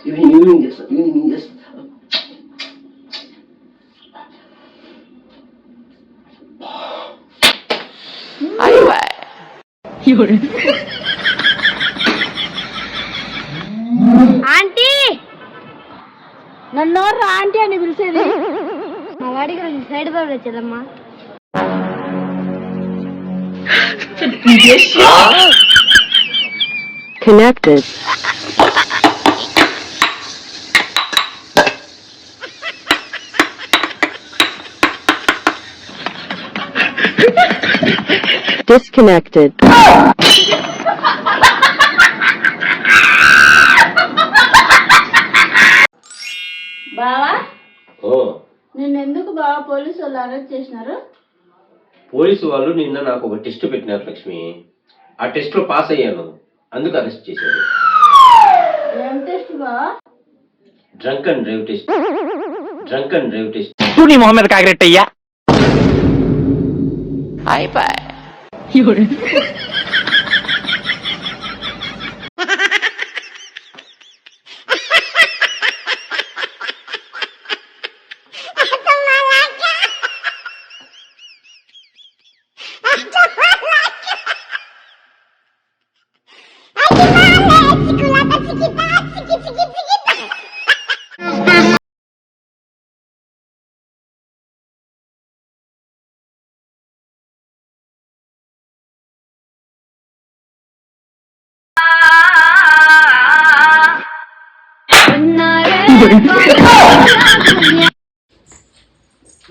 Evening చేస్తా aunty నన్ను aunty అని పిలిచేది మా వాడికి సైడ్ బాబు వచ్చేదమ్మా. Connected. Disconnected. బావా నిన్నెందుకు బావా పోలీసు వాళ్ళు అరెస్ట్ చేసినారు? పోలీసు వాళ్ళు నిన్న నాకు ఒక టెస్ట్ పెట్టినారు లక్ష్మి. ఆ టెస్ట్ లో పాస్ అయ్యాను, అందుకు అరెస్ట్ చేశారు. ఏం టెస్ట్ బావా? Drunk and drive test. నీ మొహం మీద కాకిరెట్టయ్యా.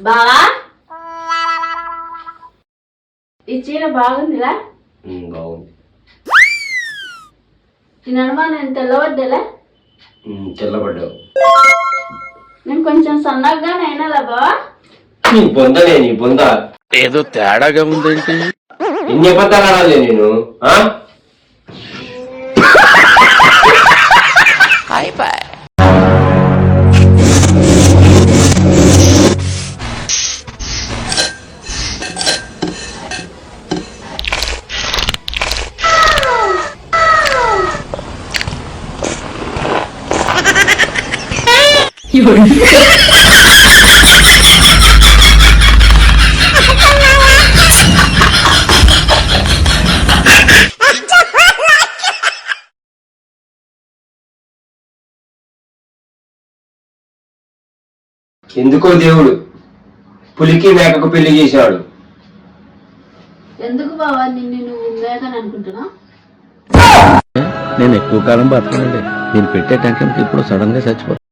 బావా ఈ చీర బాగుందిరా? బాగుంది. ఈ నడమ నేను తెల్లవడ్డేలా? తెల్లబడ్డావు. నేను కొంచెం సన్నగానే అయినా బావా. నీ బొందనే, నీ బొంద ఏదో తేడాగా ఉందేంటి? ఎన్ని అబద్ధాలు ఆడాలి నేను? ఎందుకో దేవుడు పులికి మేకకు పెళ్లి చేశాడు. ఎందుకు బావా నిన్ను నువ్వు మేకని అనుకుంటున్నా? నేను ఎక్కువ కాలం బతకనండి. నేను పెట్టే టెన్షన్కి ఇప్పుడు సడన్ గా చచ్చిపోతాను.